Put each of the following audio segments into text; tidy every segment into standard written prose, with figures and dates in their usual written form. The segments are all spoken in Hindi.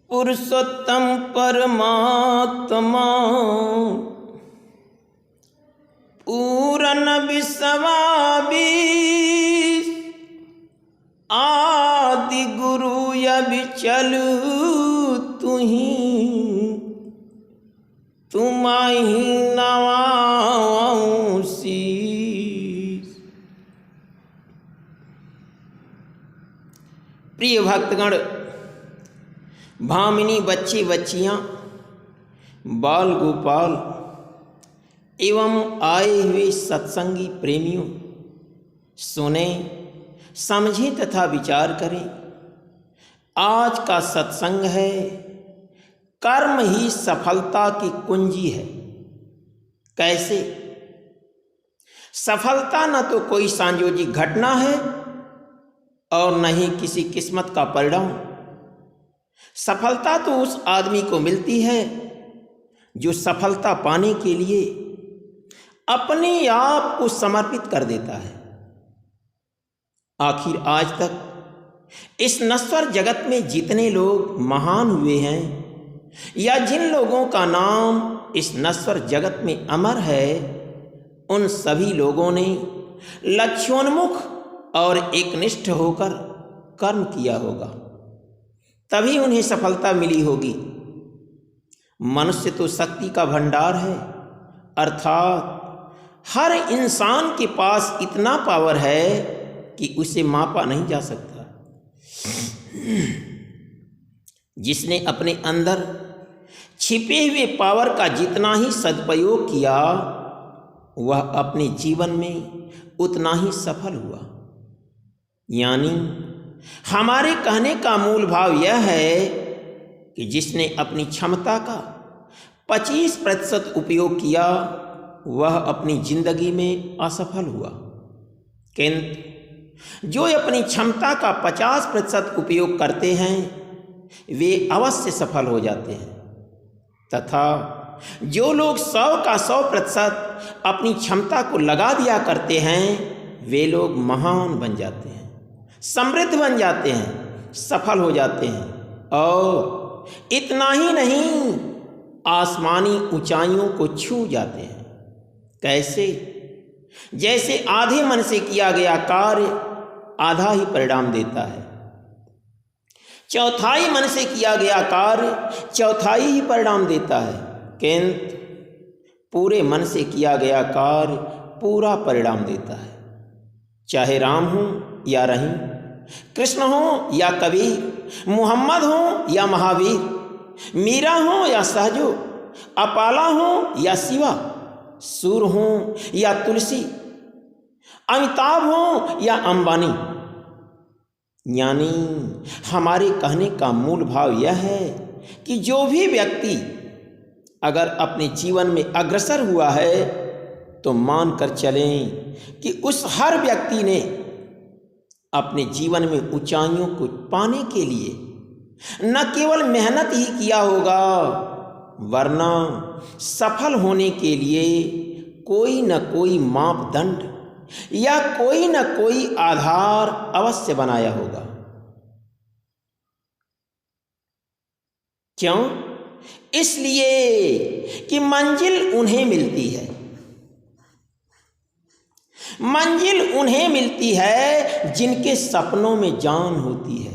पुरुषोत्तम परमात्मा पूरन विश्वास आदि गुरु अविचल तुही तुम्हारी नवाऊं शीस। प्रिय भक्तगण, भामिनी बच्चे बच्चियाँ, बाल गोपाल एवं आए हुए सत्संगी प्रेमियों, सुने, समझें तथा विचार करें। आज का सत्संग है कर्म ही सफलता की कुंजी है। कैसे? सफलता न तो कोई सांयोजिक घटना है और न ही किसी किस्मत का परिणाम। सफलता तो उस आदमी को मिलती है जो सफलता पाने के लिए अपने आप को समर्पित कर देता है। आखिर आज तक इस नश्वर जगत में जितने लोग महान हुए हैं या जिन लोगों का नाम इस नश्वर जगत में अमर है, उन सभी लोगों ने लक्ष्योन्मुख और एकनिष्ठ होकर कर्म किया होगा, तभी उन्हें सफलता मिली होगी। मनुष्य तो शक्ति का भंडार है, अर्थात हर इंसान के पास इतना पावर है कि उसे मापा नहीं जा सकता। जिसने अपने अंदर छिपे हुए पावर का जितना ही सदुपयोग किया, वह अपने जीवन में उतना ही सफल हुआ। यानी हमारे कहने का मूल भाव यह है कि जिसने अपनी क्षमता का 25% उपयोग किया, वह अपनी जिंदगी में असफल हुआ, किंतु जो अपनी क्षमता का 50% उपयोग करते हैं वे अवश्य सफल हो जाते हैं, तथा जो लोग 100 का 100% अपनी क्षमता को लगा दिया करते हैं, वे लोग महान बन जाते हैं, समृद्ध बन जाते हैं, सफल हो जाते हैं। और इतना ही नहीं, आसमानी ऊंचाइयों को छू जाते हैं। कैसे? जैसे आधे मन से किया गया कार्य आधा ही परिणाम देता है, चौथाई मन से किया गया कार्य चौथाई ही परिणाम देता है, किंतु पूरे मन से किया गया कार्य पूरा परिणाम देता है। चाहे राम हो या रहीम, कृष्ण हो या कबीर, मोहम्मद हो या महावीर, मीरा हो या सहजो, अपाला हो या शिवा, सूर हो या तुलसी, अमिताभ हो या अंबानी। यानी हमारे कहने का मूल भाव यह है कि जो भी व्यक्ति अगर अपने जीवन में अग्रसर हुआ है, तो मानकर चलें कि उस हर व्यक्ति ने अपने जीवन में ऊंचाइयों को पाने के लिए न केवल मेहनत ही किया होगा, वरना सफल होने के लिए कोई न कोई मापदंड या कोई न कोई आधार अवश्य बनाया होगा। क्यों? इसलिए कि मंजिल उन्हें मिलती है, मंजिल उन्हें मिलती है जिनके सपनों में जान होती है,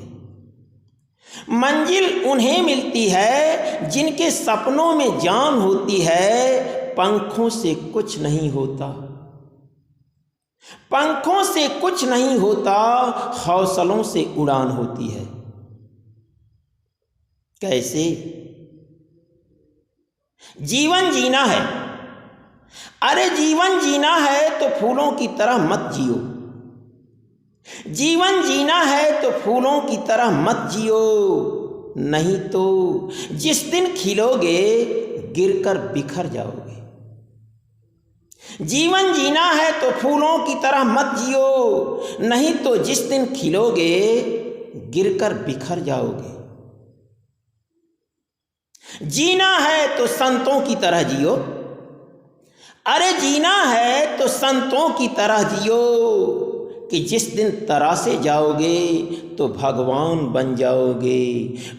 मंजिल उन्हें मिलती है जिनके सपनों में जान होती है। पंखों से कुछ नहीं होता, पंखों से कुछ नहीं होता, हौसलों से उड़ान होती है। कैसे? जीवन जीना है, अरे जीवन जीना है तो फूलों की तरह मत जियो, जीवन जीना है तो फूलों की तरह मत जियो, नहीं तो जिस दिन खिलोगे गिरकर बिखर जाओगे। जीवन जीना है तो फूलों की तरह मत जियो, नहीं तो जिस दिन खिलोगे गिरकर बिखर जाओगे। जीना है तो संतों की तरह जियो, अरे जीना है तो संतों की तरह जियो, कि जिस दिन तरासे जाओगे तो भगवान बन जाओगे,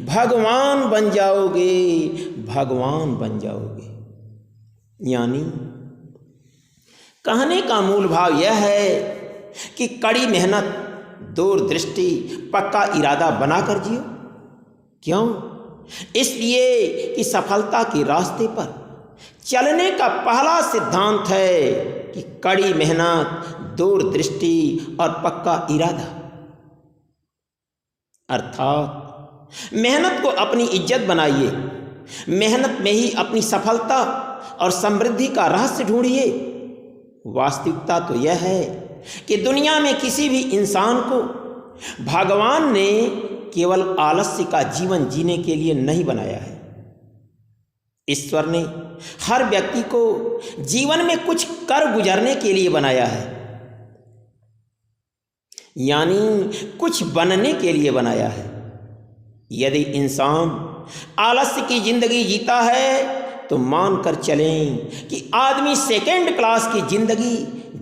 भगवान बन जाओगे, भगवान बन जाओगे। यानी कहने का मूल भाव यह है कि कड़ी मेहनत, दूरदृष्टि, पक्का इरादा बनाकर जियो। क्यों? इसलिए कि सफलता के रास्ते पर चलने का पहला सिद्धांत है कि कड़ी मेहनत, दूरदृष्टि और पक्का इरादा। अर्थात मेहनत को अपनी इज्जत बनाइए, मेहनत में ही अपनी सफलता और समृद्धि का रहस्य ढूंढिए। वास्तविकता तो यह है कि दुनिया में किसी भी इंसान को भगवान ने केवल आलस्य का जीवन जीने के लिए नहीं बनाया है। ईश्वर ने हर व्यक्ति को जीवन में कुछ कर गुजरने के लिए बनाया है, यानी कुछ बनने के लिए बनाया है। यदि इंसान आलस्य की जिंदगी जीता है तो मानकर चलें कि आदमी सेकेंड क्लास की जिंदगी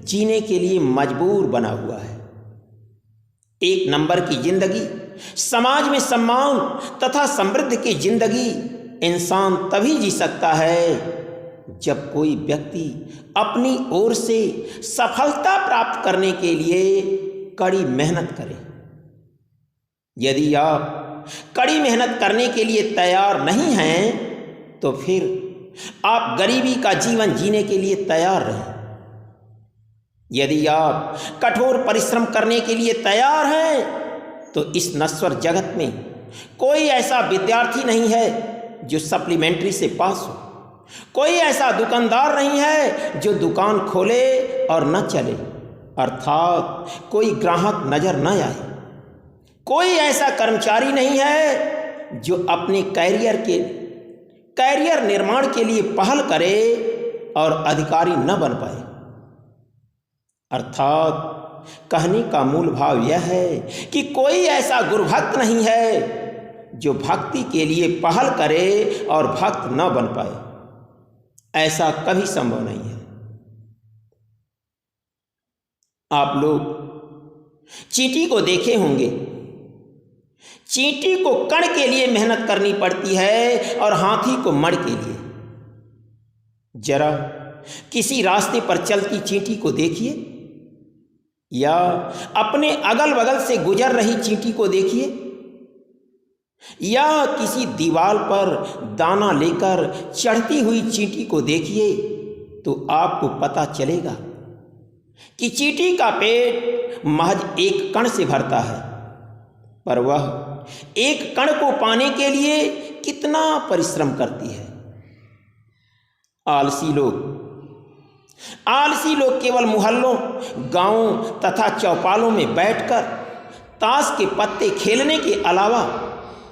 जीने के लिए मजबूर बना हुआ है। एक नंबर की जिंदगी, समाज में सम्मान तथा समृद्धि की जिंदगी इंसान तभी जी सकता है जब कोई व्यक्ति अपनी ओर से सफलता प्राप्त करने के लिए कड़ी मेहनत करे। यदि आप कड़ी मेहनत करने के लिए तैयार नहीं हैं तो फिर आप गरीबी का जीवन जीने के लिए तैयार रहें। यदि आप कठोर परिश्रम करने के लिए तैयार हैं तो इस नश्वर जगत में कोई ऐसा विद्यार्थी नहीं है जो सप्लीमेंट्री से पास हो, कोई ऐसा दुकानदार नहीं है जो दुकान खोले और न चले, अर्थात कोई ग्राहक नजर न आए, कोई ऐसा कर्मचारी नहीं है जो अपने कैरियर निर्माण के लिए पहल करे और अधिकारी न बन पाए। अर्थात कहने का मूल भाव यह है कि कोई ऐसा गुरुभक्त नहीं है जो भक्ति के लिए पहल करे और भक्त न बन पाए। ऐसा कभी संभव नहीं है। आप लोग चींटी को देखे होंगे। चींटी को कण के लिए मेहनत करनी पड़ती है और हाथी को मण के लिए। जरा किसी रास्ते पर चलती चींटी को देखिए या अपने अगल बगल से गुजर रही चींटी को देखिए या किसी दीवार पर दाना लेकर चढ़ती हुई चींटी को देखिए तो आपको पता चलेगा कि चींटी का पेट महज एक कण से भरता है, पर वह एक कण को पाने के लिए कितना परिश्रम करती है। आलसी लोग केवल मोहल्लों, गांवों तथा चौपालों में बैठकर ताश के पत्ते खेलने के अलावा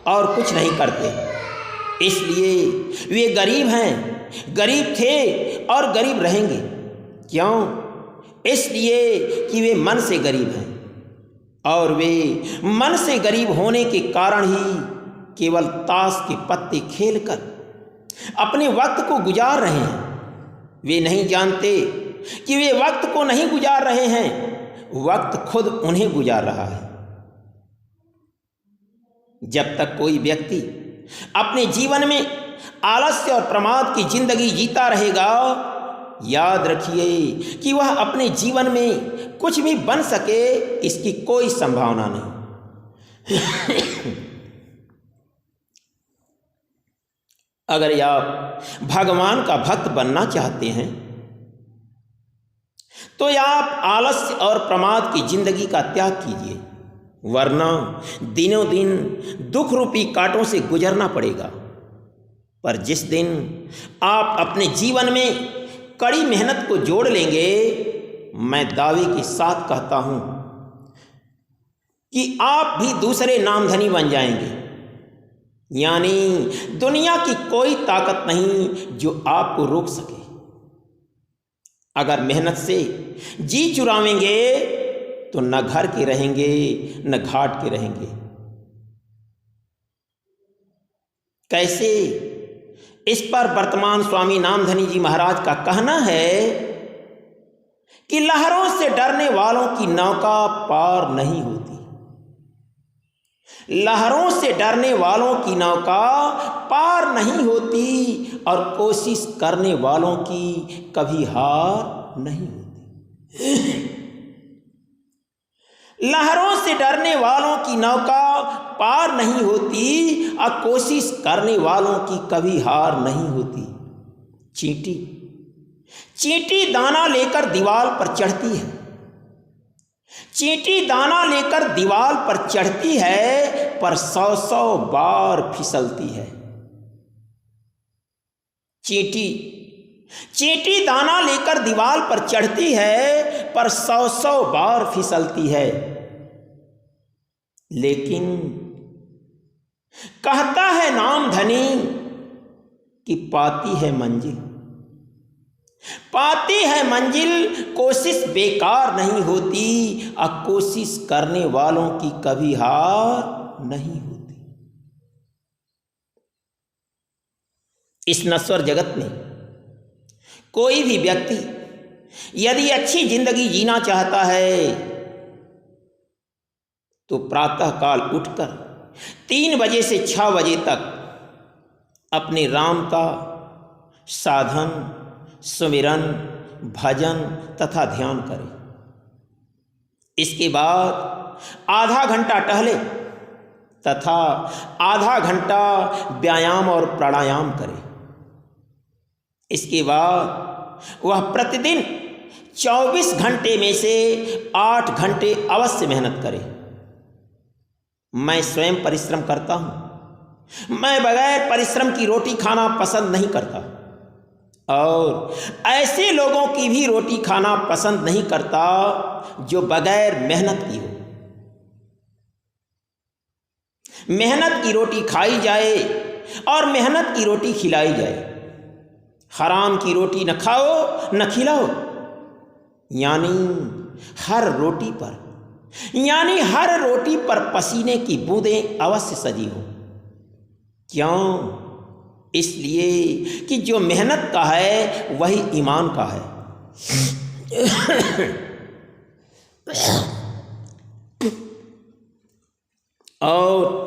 और कुछ नहीं करते। इसलिए वे गरीब हैं, गरीब थे और गरीब रहेंगे। क्यों? इसलिए कि वे मन से गरीब हैं और वे मन से गरीब होने के कारण ही केवल ताश के पत्ते खेलकर अपने वक्त को गुजार रहे हैं। वे नहीं जानते कि वे वक्त को नहीं गुजार रहे हैं, वक्त खुद उन्हें गुजार रहा है। जब तक कोई व्यक्ति अपने जीवन में आलस्य और प्रमाद की जिंदगी जीता रहेगा, याद रखिए कि वह अपने जीवन में कुछ भी बन सके इसकी कोई संभावना नहीं। अगर आप भगवान का भक्त बनना चाहते हैं तो आप आलस्य और प्रमाद की जिंदगी का त्याग कीजिए, वरना दिनों दिन दुख रूपी कांटों से गुजरना पड़ेगा। पर जिस दिन आप अपने जीवन में कड़ी मेहनत को जोड़ लेंगे, मैं दावे के साथ कहता हूं कि आप भी दूसरे नामधनी बन जाएंगे। यानी दुनिया की कोई ताकत नहीं जो आपको रोक सके। अगर मेहनत से जी चुरावेंगे तो न घर के रहेंगे न घाट के रहेंगे। कैसे? इस पर वर्तमान स्वामी नामधनी जी महाराज का कहना है कि लहरों से डरने वालों की नौका पार नहीं होती। लहरों से डरने वालों की नौका पार नहीं होती और कोशिश करने वालों की कभी हार नहीं होती। लहरों से डरने वालों की नौका पार नहीं होती और कोशिश करने वालों की कभी हार नहीं होती। चींटी चींटी दाना लेकर दीवार पर चढ़ती है। चींटी दाना लेकर दीवार पर चढ़ती है पर 100 बार फिसलती है। चींटी चींटी दाना लेकर दीवार पर चढ़ती है पर 100 बार फिसलती है, लेकिन कहता है नाम धनी कि पाती है मंजिल। पाती है मंजिल, कोशिश बेकार नहीं होती और कोशिश करने वालों की कभी हार नहीं होती। इस नश्वर जगत में कोई भी व्यक्ति यदि अच्छी जिंदगी जीना चाहता है तो प्रातःकाल उठकर 3 बजे से 6 बजे तक अपने राम का साधन, सुमिरन, भजन तथा ध्यान करें। इसके बाद आधा घंटा टहले तथा आधा घंटा व्यायाम और प्राणायाम करें। इसके बाद वह प्रतिदिन 24 घंटे में से 8 घंटे अवश्य मेहनत करे। मैं स्वयं परिश्रम करता हूँ। मैं बगैर परिश्रम की रोटी खाना पसंद नहीं करता और ऐसे लोगों की भी रोटी खाना पसंद नहीं करता जो बगैर मेहनत की हो। मेहनत की रोटी खाई जाए और मेहनत की रोटी खिलाई जाए। हराम की रोटी न खाओ न खिलाओ, यानी हर रोटी पर पसीने की बूंदें अवश्य सजी हो। क्यों? इसलिए कि जो मेहनत का है वही ईमान का है। और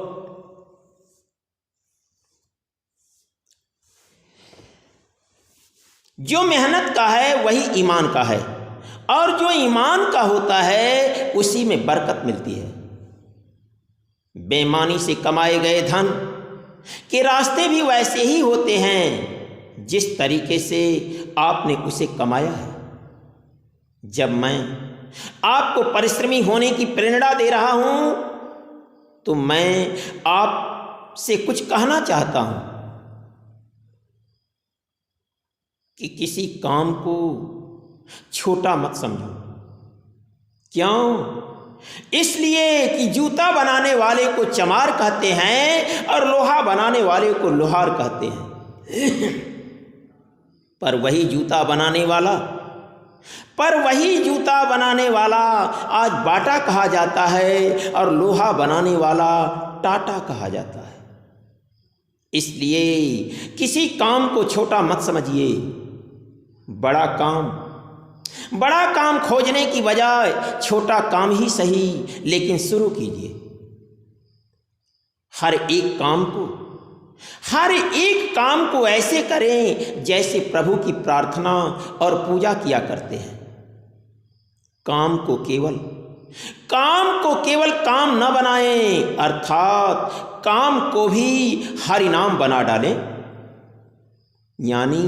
जो मेहनत का है वही ईमान का है और जो ईमान का होता है उसी में बरकत मिलती है। बेईमानी से कमाए गए धन के रास्ते भी वैसे ही होते हैं जिस तरीके से आपने उसे कमाया है। जब मैं आपको परिश्रमी होने की प्रेरणा दे रहा हूं तो मैं आपसे कुछ कहना चाहता हूं कि किसी काम को छोटा मत समझो। क्यों? इसलिए कि जूता बनाने वाले को चमार कहते हैं और लोहा बनाने वाले को लोहार कहते हैं। पर वही जूता बनाने वाला आज बाटा कहा जाता है और लोहा बनाने वाला टाटा कहा जाता है। इसलिए किसी काम को छोटा मत समझिए। बड़ा काम खोजने की बजाय छोटा काम ही सही लेकिन शुरू कीजिए। हर एक काम को ऐसे करें जैसे प्रभु की प्रार्थना और पूजा किया करते हैं। काम को केवल काम न बनाएं, अर्थात काम को भी हरि नाम बना डालें। यानी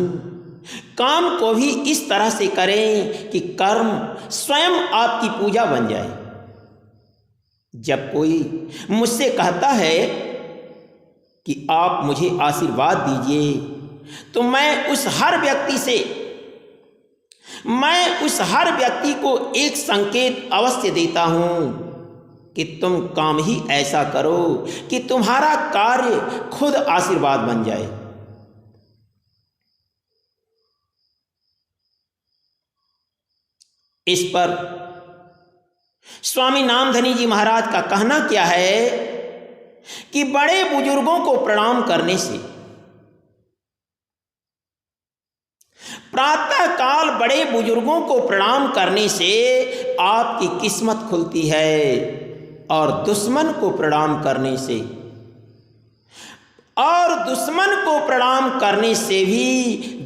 काम को भी इस तरह से करें कि कर्म स्वयं आपकी पूजा बन जाए। जब कोई मुझसे कहता है कि आप मुझे आशीर्वाद दीजिए तो मैं उस हर व्यक्ति को एक संकेत अवश्य देता हूं कि तुम काम ही ऐसा करो कि तुम्हारा कार्य खुद आशीर्वाद बन जाए। इस पर स्वामी नामधनी जी महाराज का कहना क्या है कि बड़े बुजुर्गों को प्रणाम करने से प्रातः काल बड़े बुजुर्गों को प्रणाम करने से आपकी किस्मत खुलती है और दुश्मन को प्रणाम करने से भी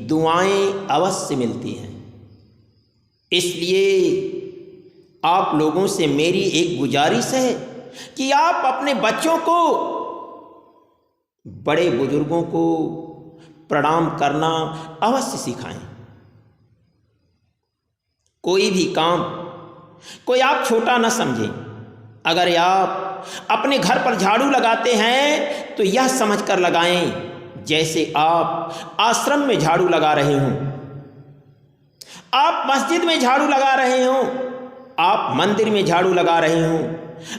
दुआएं अवश्य मिलती हैं। इसलिए आप लोगों से मेरी एक गुजारिश है कि आप अपने बच्चों को बड़े बुजुर्गों को प्रणाम करना अवश्य सिखाएं। कोई भी काम कोई आप छोटा न समझें। अगर आप अपने घर पर झाड़ू लगाते हैं तो यह समझकर लगाएं जैसे आप आश्रम में झाड़ू लगा रहे हों, आप मस्जिद में झाड़ू लगा रहे हों, आप मंदिर में झाड़ू लगा रहे हों।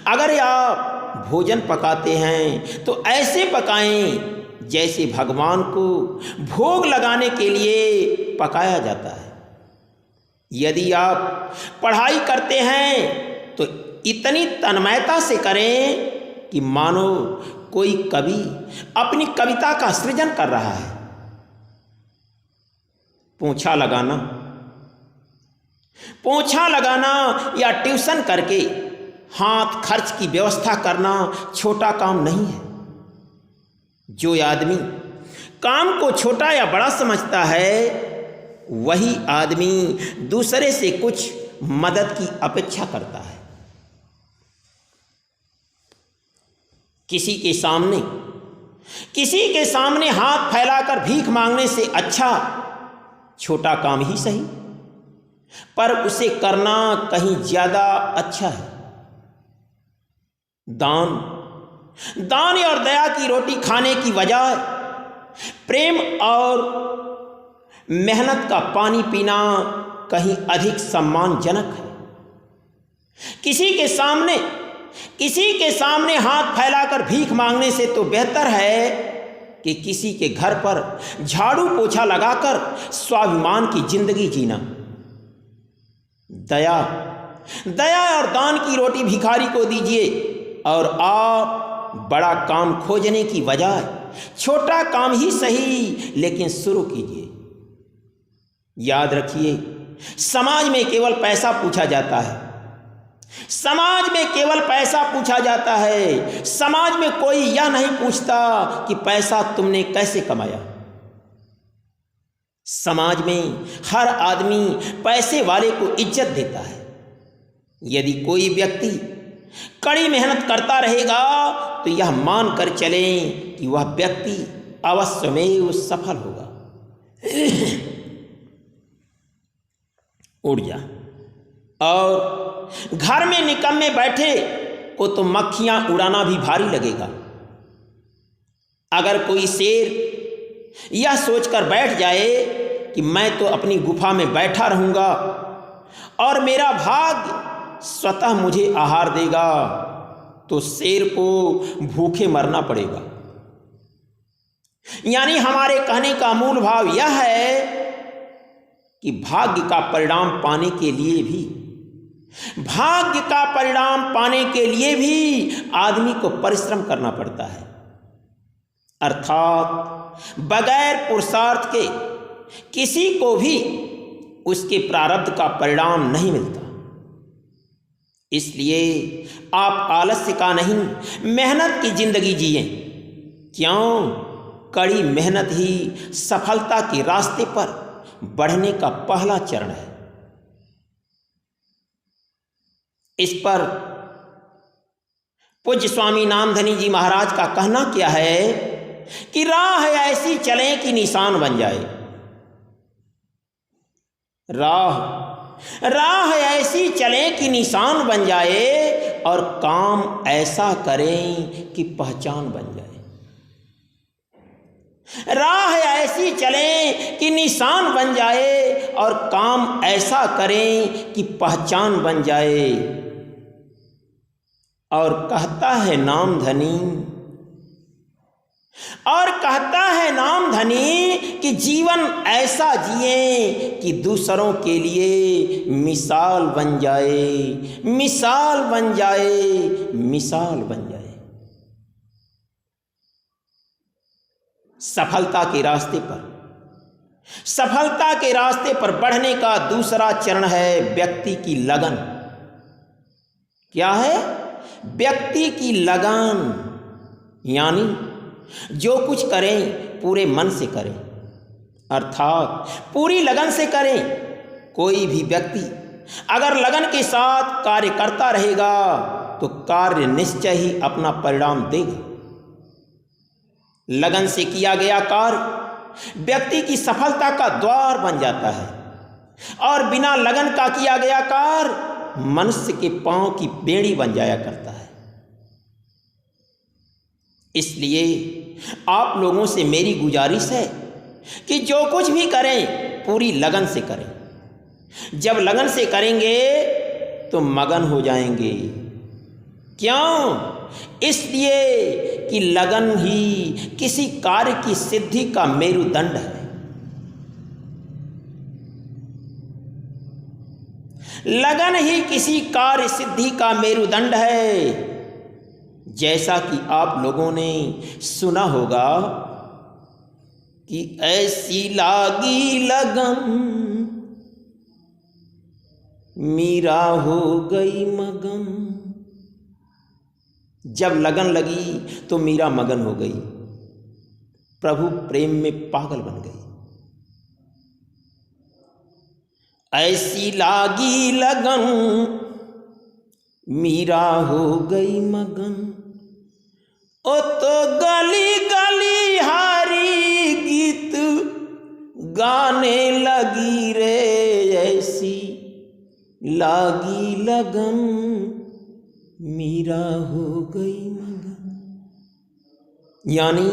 अगर आप भोजन पकाते हैं तो ऐसे पकाएं जैसे भगवान को भोग लगाने के लिए पकाया जाता है। यदि आप पढ़ाई करते हैं तो इतनी तन्मयता से करें कि मानो कोई कवि अपनी कविता का सृजन कर रहा है। पोछा लगाना या ट्यूशन करके हाथ खर्च की व्यवस्था करना छोटा काम नहीं है। जो आदमी काम को छोटा या बड़ा समझता है वही आदमी दूसरे से कुछ मदद की अपेक्षा करता है। किसी के सामने हाथ फैलाकर भीख मांगने से अच्छा छोटा काम ही सही, पर उसे करना कहीं ज्यादा अच्छा है। दान और दया की रोटी खाने की बजाय प्रेम और मेहनत का पानी पीना कहीं अधिक सम्मानजनक है। किसी के सामने हाथ फैलाकर भीख मांगने से तो बेहतर है कि किसी के घर पर झाड़ू पोछा लगाकर स्वाभिमान की जिंदगी जीना। दया और दान की रोटी भिखारी को दीजिए और आप बड़ा काम खोजने की बजाय छोटा काम ही सही लेकिन शुरू कीजिए। याद रखिए, समाज में केवल पैसा पूछा जाता है। समाज में कोई यह नहीं पूछता कि पैसा तुमने कैसे कमाया। समाज में हर आदमी पैसे वाले को इज्जत देता है। यदि कोई व्यक्ति कड़ी मेहनत करता रहेगा तो यह मान कर चलें कि वह व्यक्ति अवश्यमेव सफल होगा। उड़ जा। और घर में निकम्मे बैठे को तो मक्खियां उड़ाना भी भारी लगेगा। अगर कोई शेर यह सोचकर बैठ जाए कि मैं तो अपनी गुफा में बैठा रहूंगा और मेरा भाग्य स्वतः मुझे आहार देगा, तो शेर को भूखे मरना पड़ेगा। यानी हमारे कहने का मूल भाव यह है कि भाग्य का परिणाम पाने के लिए भी आदमी को परिश्रम करना पड़ता है। अर्थात बगैर पुरुषार्थ के किसी को भी उसके प्रारब्ध का परिणाम नहीं मिलता। इसलिए आप आलस्य का नहीं, मेहनत की जिंदगी जिएं। क्यों? कड़ी मेहनत ही सफलता के रास्ते पर बढ़ने का पहला चरण है। इस पर पूज्य स्वामी नामधनी जी महाराज का कहना क्या है कि राह ऐसी चले कि निशान बन जाए। राह ऐसी चले कि निशान बन जाए और काम ऐसा करें कि पहचान बन जाए। राह ऐसी चले कि निशान बन जाए और काम ऐसा करें कि पहचान बन जाए। और कहता है नामधनी कि जीवन ऐसा जिए कि दूसरों के लिए मिसाल बन जाए। सफलता के रास्ते पर सफलता के रास्ते पर बढ़ने का दूसरा चरण है व्यक्ति की लगन। क्या है? व्यक्ति की लगन। यानी जो कुछ करें पूरे मन से करें, अर्थात पूरी लगन से करें। कोई भी व्यक्ति अगर लगन के साथ कार्य करता रहेगा तो कार्य निश्चय ही अपना परिणाम देगा। लगन से किया गया कार्य व्यक्ति की सफलता का द्वार बन जाता है, और बिना लगन का किया गया कार्य मनुष्य के पांव की बेड़ी बन जाया करता है। इसलिए आप लोगों से मेरी गुजारिश है कि जो कुछ भी करें पूरी लगन से करें। जब लगन से करेंगे तो मगन हो जाएंगे। क्यों? इसलिए कि लगन ही किसी कार्य की सिद्धि का मेरुदंड है। लगन ही किसी कार्य सिद्धि का मेरुदंड है। जैसा कि आप लोगों ने सुना होगा कि ऐसी लागी लगन मीरा हो गई मगन। जब लगन लगी तो मीरा मगन हो गई, प्रभु प्रेम में पागल बन गई। ऐसी लागी लगन मीरा हो गई मगन, ओ तो गली गली हारी गीत गाने लगी रे। ऐसी लागी लगन मीरा हो गई मगन। यानी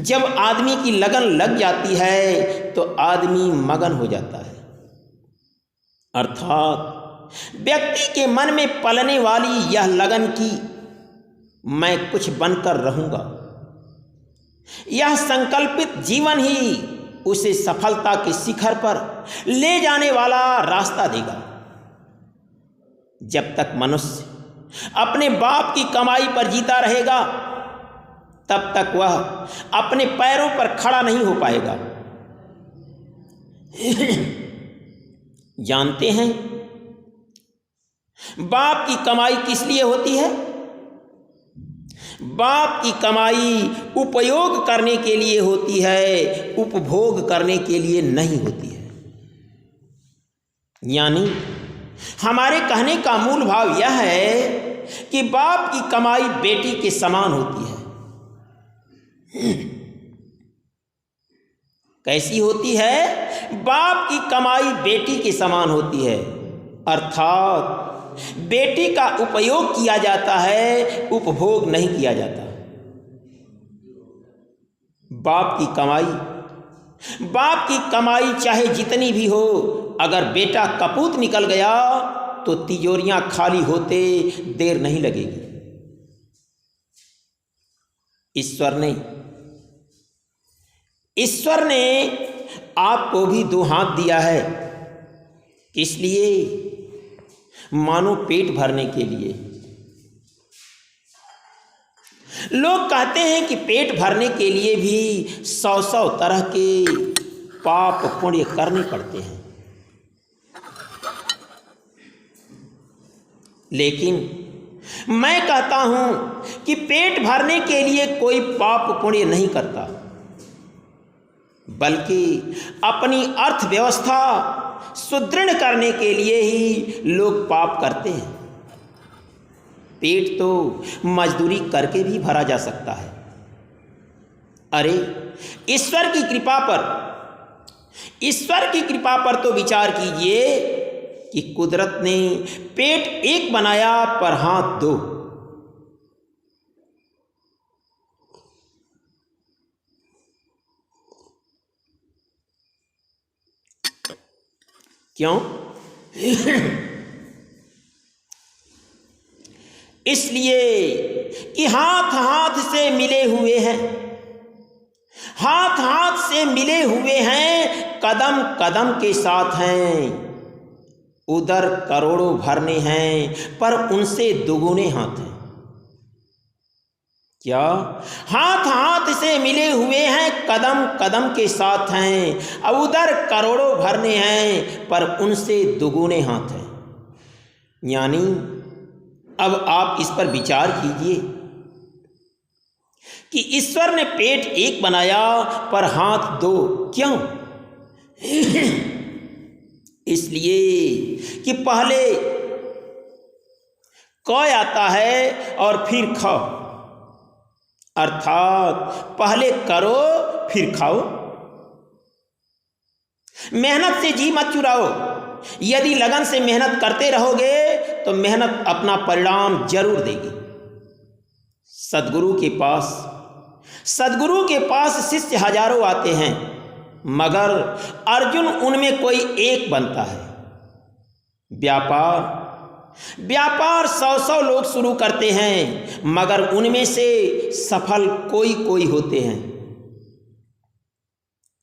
जब आदमी की लगन लग जाती है तो आदमी मगन हो जाता है। अर्थात व्यक्ति के मन में पलने वाली यह लगन की मैं कुछ बनकर रहूंगा, यह संकल्पित जीवन ही उसे सफलता के शिखर पर ले जाने वाला रास्ता देगा। जब तक मनुष्य अपने बाप की कमाई पर जीता रहेगा तब तक वह अपने पैरों पर खड़ा नहीं हो पाएगा। जानते हैं बाप की कमाई किस लिए होती है? बाप की कमाई उपयोग करने के लिए होती है, उपभोग करने के लिए नहीं होती है। यानी हमारे कहने का मूल भाव यह है कि बाप की कमाई बेटी के समान होती है। कैसी होती है? बाप की कमाई बेटी के समान होती है, अर्थात बेटी का उपयोग किया जाता है, उपभोग नहीं किया जाता। बाप की कमाई चाहे जितनी भी हो, अगर बेटा कपूत निकल गया तो तिजोरियां खाली होते देर नहीं लगेगी। ईश्वर ने आपको भी दो हाथ दिया है। किस लिए? मानो पेट भरने के लिए। लोग कहते हैं कि पेट भरने के लिए भी 100 तरह के पाप पुण्य करने पड़ते हैं, लेकिन मैं कहता हूं कि पेट भरने के लिए कोई पाप पुण्य नहीं करता, बल्कि अपनी अर्थव्यवस्था सुदृढ़ करने के लिए ही लोग पाप करते हैं। पेट तो मजदूरी करके भी भरा जा सकता है। अरे ईश्वर की कृपा पर तो विचार कीजिए कि कुदरत ने पेट एक बनाया पर हाथ दो। क्यों? इसलिए कि हाथ हाथ से मिले हुए हैं, हाथ हाथ से मिले हुए हैं, कदम कदम के साथ हैं। उधर करोड़ों भरने हैं पर उनसे दुगुने हाथ हैं। क्या हाथ हाथ से मिले हुए हैं, कदम कदम के साथ हैं, अब उधर करोड़ों भरने हैं पर उनसे दुगुने हाथ हैं। यानी अब आप इस पर विचार कीजिए कि ईश्वर ने पेट एक बनाया पर हाथ दो, क्यों? इसलिए कि पहले क आता है और फिर ख, अर्थात पहले करो फिर खाओ। मेहनत से जी मत चुराओ। यदि लगन से मेहनत करते रहोगे तो मेहनत अपना परिणाम जरूर देगी। सद्गुरु के पास शिष्य हजारों आते हैं, मगर अर्जुन उनमें कोई एक बनता है। व्यापार 100 लोग शुरू करते हैं, मगर उनमें से सफल कोई कोई होते हैं।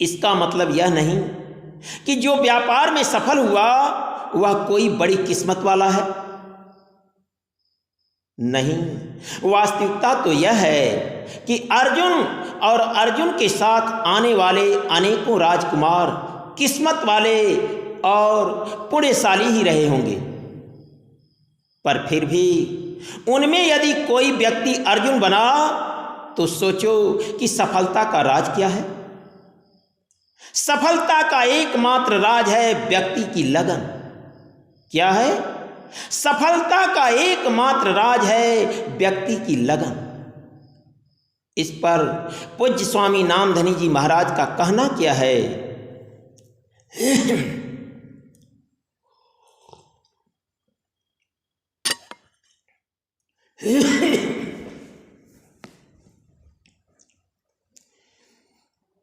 इसका मतलब यह नहीं कि जो व्यापार में सफल हुआ वह कोई बड़ी किस्मत वाला है। नहीं, वास्तविकता तो यह है कि अर्जुन और अर्जुन के साथ आने वाले अनेकों राजकुमार किस्मत वाले और पुण्यशाली ही रहे होंगे, पर फिर भी उनमें यदि कोई व्यक्ति अर्जुन बना तो सोचो कि सफलता का राज क्या है। सफलता का एकमात्र राज है व्यक्ति की लगन। क्या है? सफलता का एकमात्र राज है व्यक्ति की लगन। इस पर पूज्य स्वामी नामधनी जी महाराज का कहना क्या है?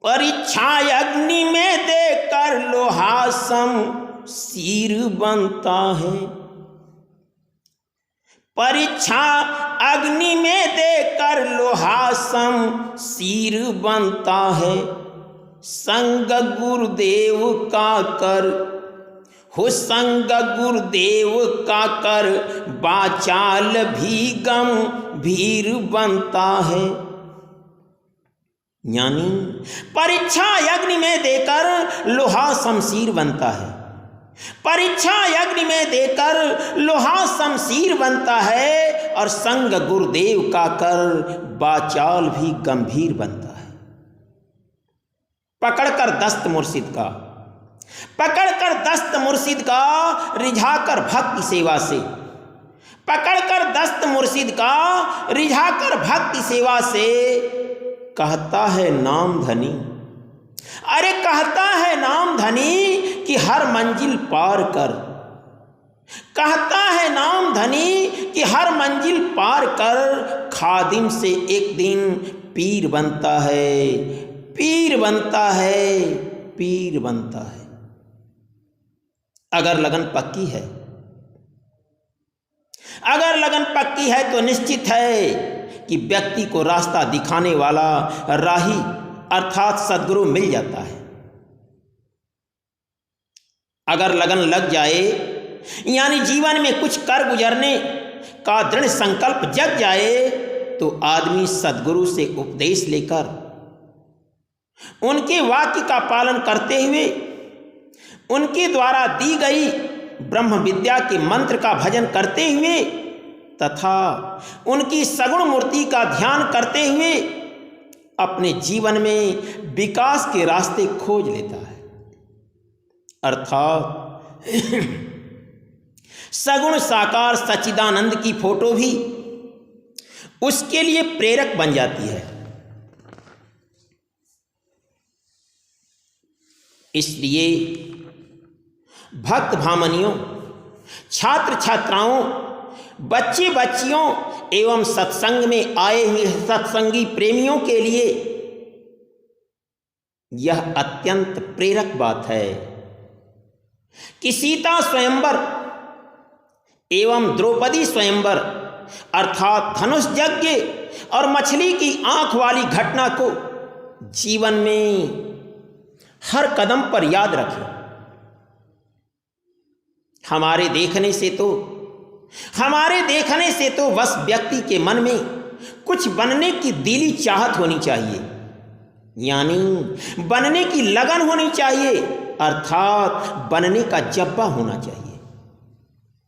परीक्षा अग्नि में देकर लोहा शमशीर बनता है। परीक्षा अग्नि में देकर लोहा शमशीर बनता है। संग गुरुदेव का कर हो, संग गुरुदेव का कर बाचाल भी गंभीर बनता है। यानी परीक्षा अग्नि में देकर लोहा शमशीर बनता है। परीक्षा अग्नि में देकर लोहा शमशीर बनता है और संग गुरुदेव का कर बाचाल भी गंभीर बनता है। पकड़कर दस्त मुर्शिद का, पकड़कर दस्त मुर्शिद का रिझाकर भक्ति सेवा से, पकड़कर दस्त मुर्शिद का रिझाकर भक्ति सेवा से कहता है नाम धनी। अरे कहता है नाम धनी कि हर मंजिल पार कर। कहता है नाम धनी कि हर मंजिल पार कर। खादिम से एक दिन पीर बनता है, पीर बनता है, पीर बनता है। अगर लगन पक्की है, अगर लगन पक्की है तो निश्चित है कि व्यक्ति को रास्ता दिखाने वाला राही अर्थात सद्गुरु मिल जाता है। अगर लगन लग जाए यानी जीवन में कुछ कर गुजरने का दृढ़ संकल्प जग जाए तो आदमी सद्गुरु से उपदेश लेकर उनके वाक्य का पालन करते हुए उनके द्वारा दी गई ब्रह्म विद्या के मंत्र का भजन करते हुए तथा उनकी सगुण मूर्ति का ध्यान करते हुए अपने जीवन में विकास के रास्ते खोज लेता है। अर्थात सगुण साकार सच्चिदानंद की फोटो भी उसके लिए प्रेरक बन जाती है। इसलिए भक्त भामनियों, छात्र छात्राओं, बच्चे बच्चियों एवं सत्संग में आए हुए सत्संगी प्रेमियों के लिए यह अत्यंत प्रेरक बात है कि सीता स्वयंवर एवं द्रौपदी स्वयंवर अर्थात धनुष यज्ञ और मछली की आंख वाली घटना को जीवन में हर कदम पर याद रखें। हमारे देखने से तो बस व्यक्ति के मन में कुछ बनने की दिली चाहत होनी चाहिए, यानी बनने की लगन होनी चाहिए, अर्थात बनने का जज्बा होना चाहिए।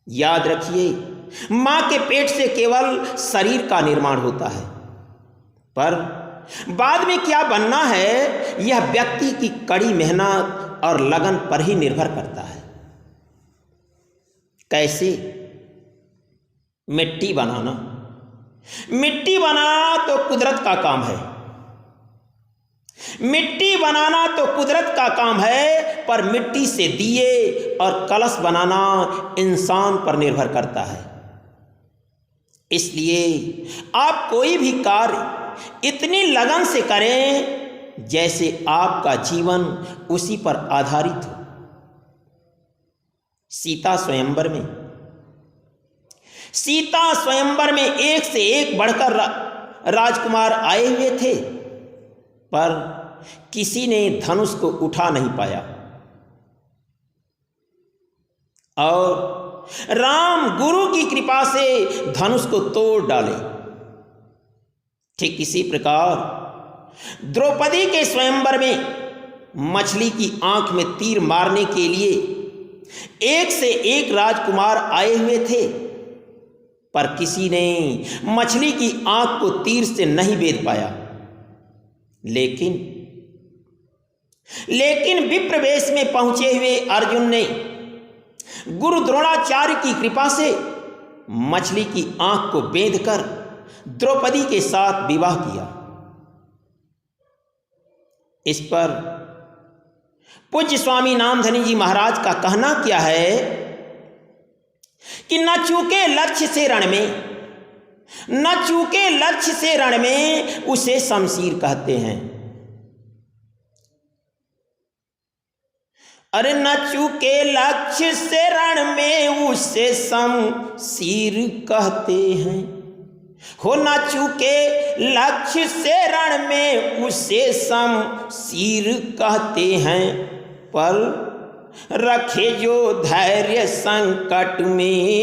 याद रखिए, मां के पेट से केवल शरीर का निर्माण होता है, पर बाद में क्या बनना है यह व्यक्ति की कड़ी मेहनत और लगन पर ही निर्भर करता है। कैसे? मिट्टी बनाना तो कुदरत का काम है। मिट्टी बनाना तो कुदरत का काम है, पर मिट्टी से दिए और कलश बनाना इंसान पर निर्भर करता है। इसलिए आप कोई भी कार्य इतनी लगन से करें जैसे आपका जीवन उसी पर आधारित हो। सीता स्वयंवर में एक से एक बढ़कर राजकुमार आए हुए थे, पर किसी ने धनुष को उठा नहीं पाया, और राम गुरु की कृपा से धनुष को तोड़ डाले। ठीक इसी प्रकार द्रौपदी के स्वयंवर में मछली की आंख में तीर मारने के लिए एक से एक राजकुमार आए हुए थे, पर किसी ने मछली की आंख को तीर से नहीं भेद पाया। लेकिन विप्र वेश में पहुंचे हुए अर्जुन ने गुरु द्रोणाचार्य की कृपा से मछली की आंख को बेंधकर द्रौपदी के साथ विवाह किया। इस पर पूज्य स्वामी नामधनी जी महाराज का कहना क्या है कि न चूके लक्ष्य से रण में उसे शमशीर कहते हैं। अरे न चूके लक्ष्य से रण में उसे शमशीर कहते हैं, हो न चूके लक्ष्य से रण में उसे शमशीर कहते हैं। पर रखे जो धैर्य संकट में,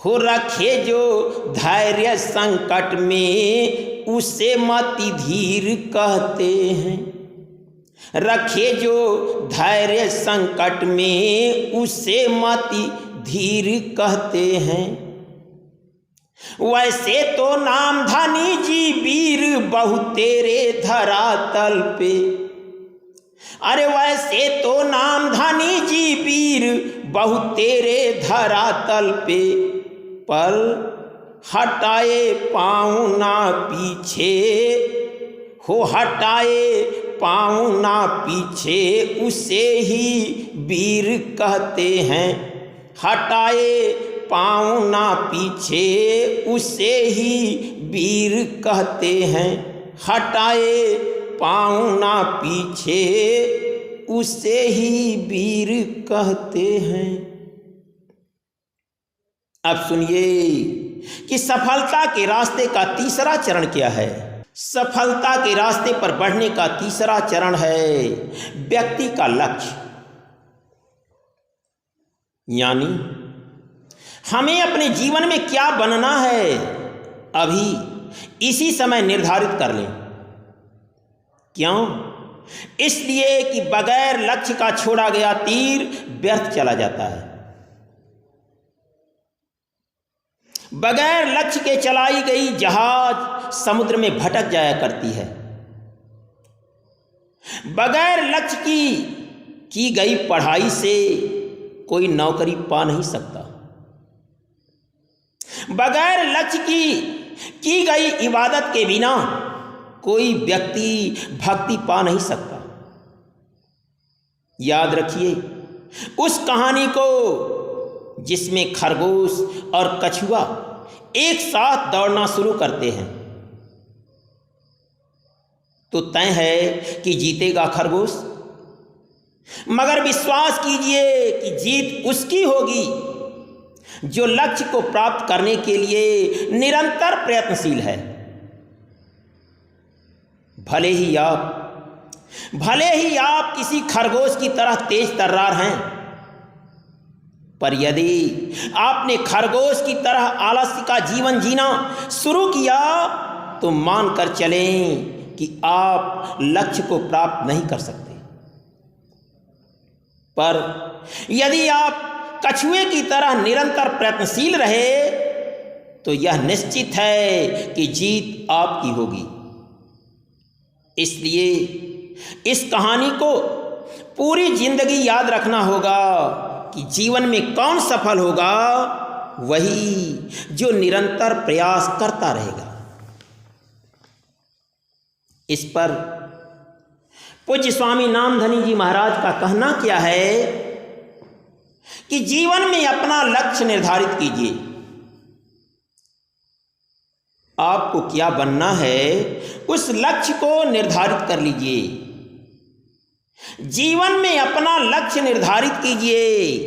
हो रखे जो धैर्य संकट में उसे मति धीर कहते हैं। रखे जो धैर्य संकट में उसे मति धीर कहते हैं। वैसे तो नामधनी जी वीर बहु तेरे धरातल पे, अरे वैसे तो नामधनी जी वीर बहु तेरे धरातल पे, पर हटाए पाँव ना पीछे, हो हटाए पाँव ना पीछे उसे ही वीर कहते हैं। हटाए पाँव ना पीछे उसे ही वीर कहते हैं। हटाए पाँव ना पीछे उसे ही वीर कहते हैं। अब सुनिए कि सफलता के रास्ते का तीसरा चरण क्या है। सफलता के रास्ते पर बढ़ने का तीसरा चरण है व्यक्ति का लक्ष्य, यानी हमें अपने जीवन में क्या बनना है अभी इसी समय निर्धारित कर लें। क्यों? इसलिए कि बगैर लक्ष्य का छोड़ा गया तीर व्यर्थ चला जाता है। बगैर लक्ष्य के चलाई गई जहाज समुद्र में भटक जाया करती है। बगैर लक्ष्य की गई पढ़ाई से कोई नौकरी पा नहीं सकता। बगैर लक्ष्य की गई इबादत के बिना कोई व्यक्ति भक्ति पा नहीं सकता। याद रखिए उस कहानी को जिसमें खरगोश और कछुआ एक साथ दौड़ना शुरू करते हैं, तो तय है कि जीतेगा खरगोश। मगर विश्वास कीजिए कि जीत उसकी होगी जो लक्ष्य को प्राप्त करने के लिए निरंतर प्रयत्नशील है। भले ही आप किसी खरगोश की तरह तेज तर्रार हैं, पर यदि आपने खरगोश की तरह आलस्य का जीवन जीना शुरू किया तो मानकर चलें कि आप लक्ष्य को प्राप्त नहीं कर सकते। पर यदि आप कछुए की तरह निरंतर प्रयत्नशील रहे तो यह निश्चित है कि जीत आपकी होगी। इसलिए इस कहानी को पूरी जिंदगी याद रखना होगा कि जीवन में कौन सफल होगा, वही जो निरंतर प्रयास करता रहेगा। इस पर पूज्य स्वामी नामधनी जी महाराज का कहना क्या है कि जीवन में अपना लक्ष्य निर्धारित कीजिए। आपको क्या बनना है उस लक्ष्य को निर्धारित कर लीजिए। जीवन में अपना लक्ष्य निर्धारित कीजिए।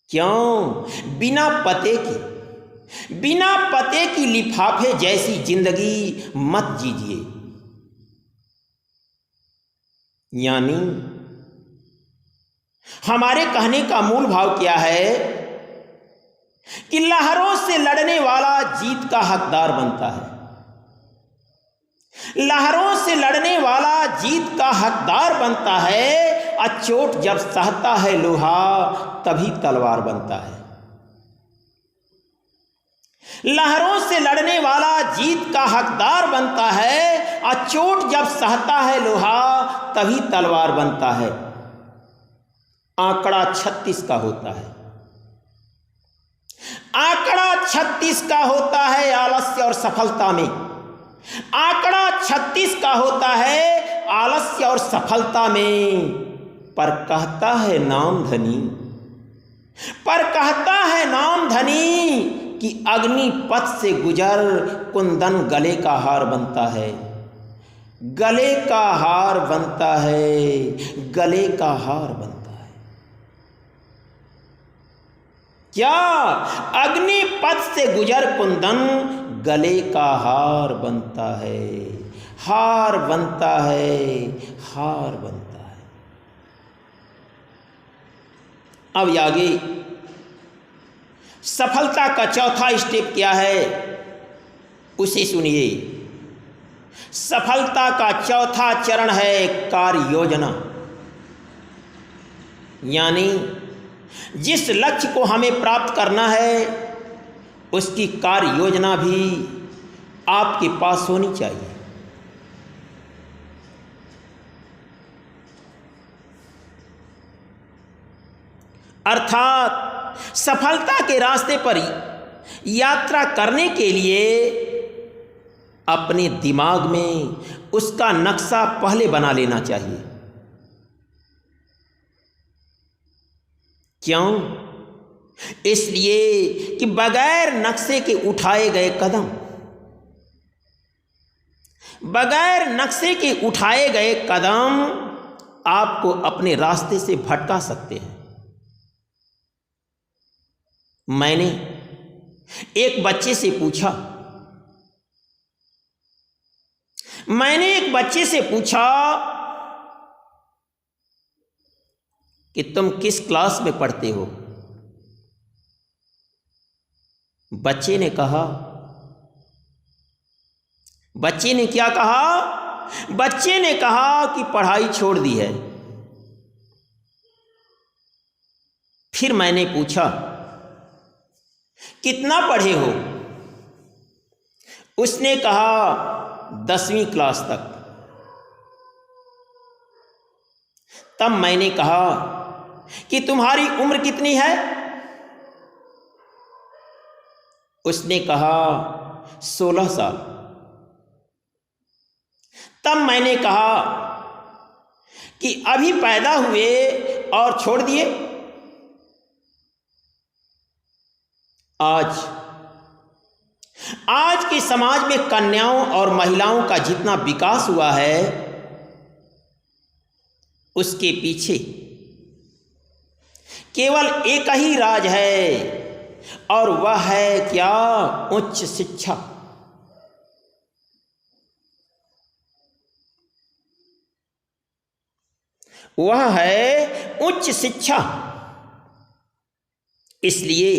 क्यों? बिना पते की लिफाफे जैसी जिंदगी मत जीजिए। यानी हमारे कहने का मूल भाव क्या है कि लहरों से लड़ने वाला जीत का हकदार बनता है। लहरों से लड़ने वाला जीत का हकदार बनता है। चोट जब सहता है लोहा तभी तलवार बनता है। लहरों से लड़ने वाला जीत का हकदार बनता है। चोट जब सहता है लोहा तभी तलवार बनता है। आंकड़ा 36 का होता है। आंकड़ा 36 का होता है आलस्य और सफलता में। आंकड़ा 36 का होता है आलस्य और सफलता में। पर कहता है नाम धनी कि अग्निपथ से गुजर कुंदन गले का हार बनता है। गले का हार बनता है। गले का हार बनता है। क्या? अग्निपथ से गुजर कुंदन गले का हार बनता है। हार बनता है। हार बनता है। अब आगे सफलता का चौथा स्टेप क्या है उसे सुनिए। सफलता का चौथा चरण है कार्य योजना। यानी जिस लक्ष्य को हमें प्राप्त करना है उसकी कार्य योजना भी आपके पास होनी चाहिए। अर्थात सफलता के रास्ते पर यात्रा करने के लिए अपने दिमाग में उसका नक्शा पहले बना लेना चाहिए। क्यों? इसलिए कि बगैर नक्शे के उठाए गए कदम, आपको अपने रास्ते से भटका सकते हैं। मैंने एक बच्चे से पूछा कि तुम किस क्लास में पढ़ते हो? बच्चे ने क्या कहा? बच्चे ने कहा कि पढ़ाई छोड़ दी है। फिर मैंने पूछा कितना पढ़े हो? उसने कहा 10वीं क्लास तक। तब मैंने कहा कि तुम्हारी उम्र कितनी है? उसने कहा 16 साल। तब मैंने कहा कि अभी पैदा हुए और छोड़ दिए? आज के समाज में कन्याओं और महिलाओं का जितना विकास हुआ है उसके पीछे केवल एक ही राज है, और वह है क्या? उच्च शिक्षा। वह है उच्च शिक्षा। इसलिए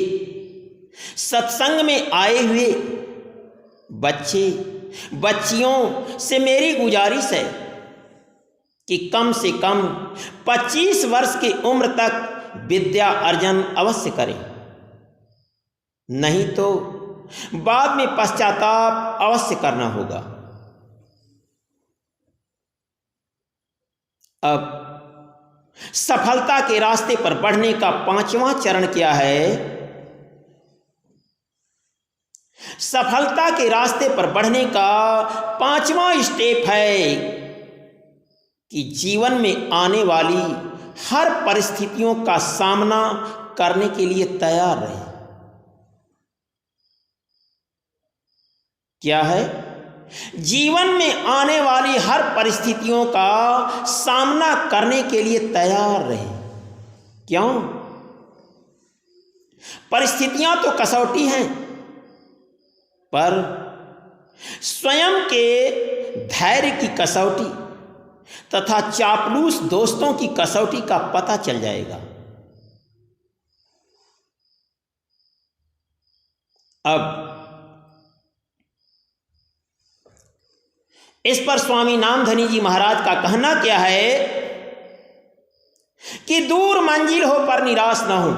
सत्संग में आए हुए बच्चे बच्चियों से मेरी गुजारिश है कि कम से कम 25 वर्ष की उम्र तक विद्या अर्जन अवश्य करें, नहीं तो बाद में पश्चाताप अवश्य करना होगा। अब सफलता के रास्ते पर बढ़ने का 5वां चरण क्या है? सफलता के रास्ते पर बढ़ने का 5वां स्टेप है कि जीवन में आने वाली हर परिस्थितियों का सामना करने के लिए तैयार रहे। क्या है? जीवन में आने वाली हर परिस्थितियों का सामना करने के लिए तैयार रहे। क्यों? परिस्थितियां तो कसौटी हैं, पर स्वयं के धैर्य की कसौटी तथा चापलूस दोस्तों की कसौटी का पता चल जाएगा। अब इस पर स्वामी नामधनी जी महाराज का कहना क्या है कि दूर मंजिल हो पर निराश ना हो,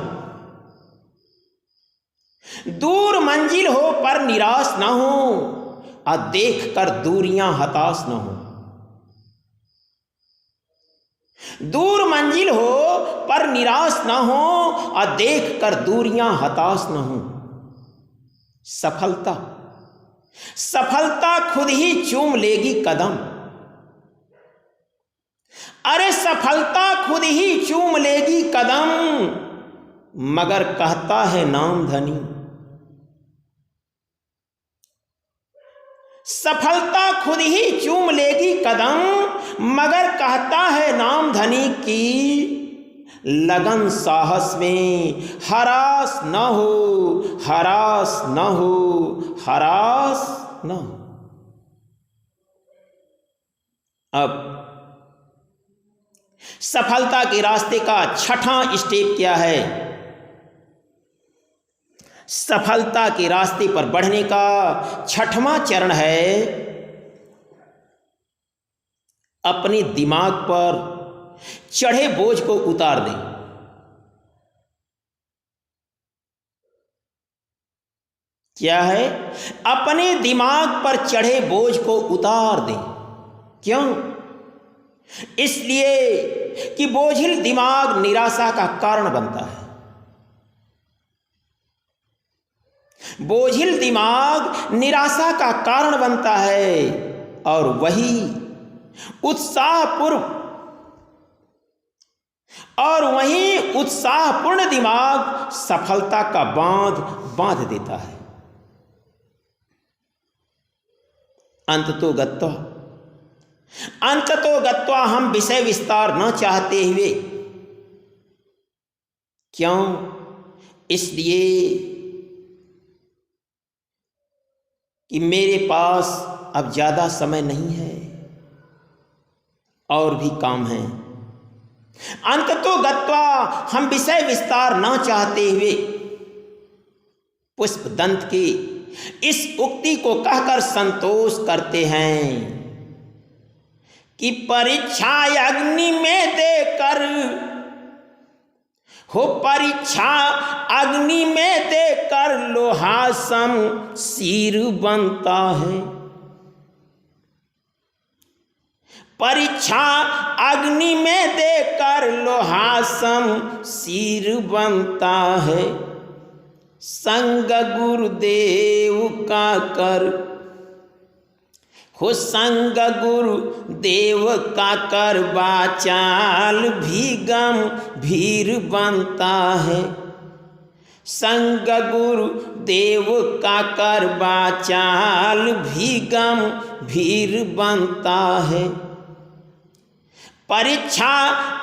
दूर मंजिल हो पर निराश ना हो, और देख कर दूरियां हताश ना हो। दूर मंजिल हो पर निराश ना हो, और देख कर दूरियां हताश ना हो। सफलता सफलता खुद ही चूम लेगी कदम। अरे सफलता खुद ही चूम लेगी कदम, मगर कहता है नामधनी। सफलता खुद ही चूम लेगी कदम, मगर कहता है नामधनी की लगन साहस में हरास न हो, हरास न हो, हरास न हो। अब सफलता के रास्ते का 6वां स्टेप क्या है? सफलता के रास्ते पर बढ़ने का 6वां चरण है अपने दिमाग पर चढ़े बोझ को उतार दें। क्या है? अपने दिमाग पर चढ़े बोझ को उतार दें। क्यों? इसलिए कि बोझिल दिमाग निराशा का कारण बनता है। बोझिल दिमाग निराशा का कारण बनता है, और वही उत्साहपूर्ण दिमाग सफलता का बांध देता है। अंततो गत्वा हम विषय विस्तार न चाहते हुए, क्यों? इसलिए कि मेरे पास अब ज्यादा समय नहीं है, और भी काम है। अंततो गत्वा हम विषय विस्तार न चाहते हुए पुष्पदंत की इस उक्ति को कहकर संतोष करते हैं कि परीक्षा अग्नि में देकर हो, परीक्षा अग्नि में देकर लोहा सम सिर बनता है। परीक्षा अग्नि में देकर लोहा सम सिर बनता है। संग गुरुदेव का कर हो, संग गुरुदेव का कर वाचाल भी गंभीर बनता है। संग गुरुदेव का कर वाचाल भी गंभीर बनता है। परीक्षा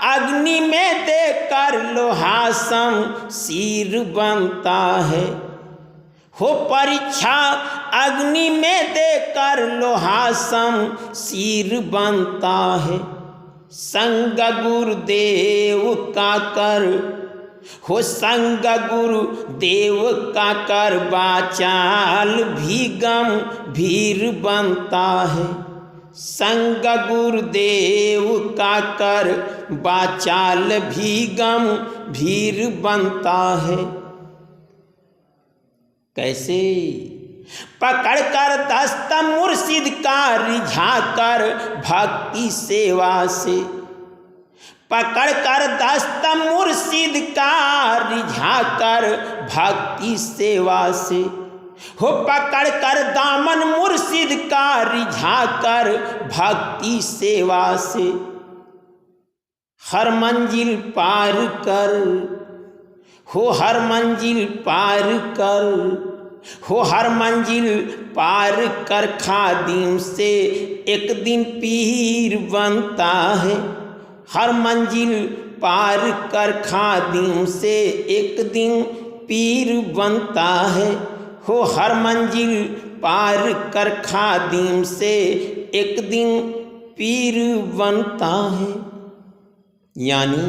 अग्नि में देकर लोहा सम सिर बनता है। हो, परीक्षा अग्नि में देकर लोहा सम सिर बनता है। संग गुरुदेव का कर हो संग गुरु देव का कर बाचाल भी गंभीर बनता है। संग गुरुदेव का कर बाचाल भी गंभीर बनता है। कैसे? पकड़ कर दस्त मुर्शिद का रिझा कर भक्ति सेवा से, पकड़ कर दस्त मुर्शिद का रिझा कर भक्ति सेवा से, हो पकड़ कर दामन मुर्शिद का रिझा कर भक्ति सेवा से, हर मंजिल पार कर, हो हर मंजिल पार कर, हो हर मंजिल पार कर खादिम से एक दिन पीर बनता है। हर मंजिल पार कर खादिम से एक दिन पीर बनता है। हो हर मंजिल पार कर खादिम से एक दिन पीर बनता है। यानी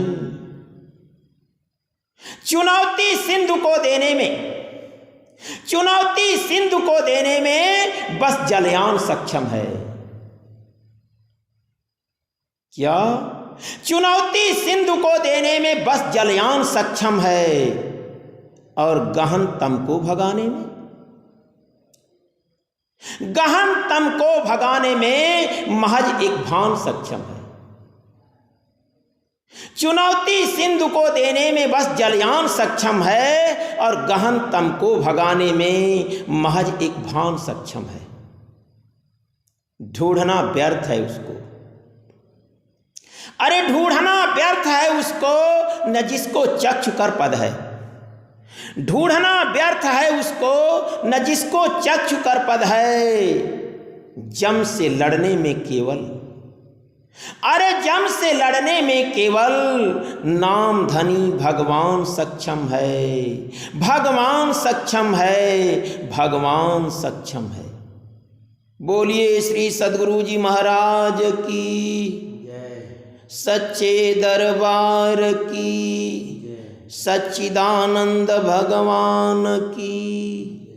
चुनौती सिंधु को देने में, चुनौती सिंधु को देने में बस जलयान सक्षम है। क्या? चुनौती सिंधु को देने में बस जलयान सक्षम है, और गहन तम को भगाने में, गहन तम को भगाने में महज एक भान सक्षम है। चुनौती सिंधु को देने में बस जलयान सक्षम है, और गहन तम को भगाने में महज एक भान सक्षम है। ढूंढना व्यर्थ है उसको, अरे ढूंढना व्यर्थ है उसको न जिसको चक्षु कर पद है। ढूंढना व्यर्थ है उसको न जिसको चक्षु कर पद है। जम से लड़ने में केवल, अरे जम से लड़ने में केवल नाम धनी भगवान सक्षम है। भगवान सक्षम है, भगवान सक्षम है। बोलिए श्री सद्गुरु जी महाराज की, सच्चे दरबार की, सच्चिदानंद भगवान की।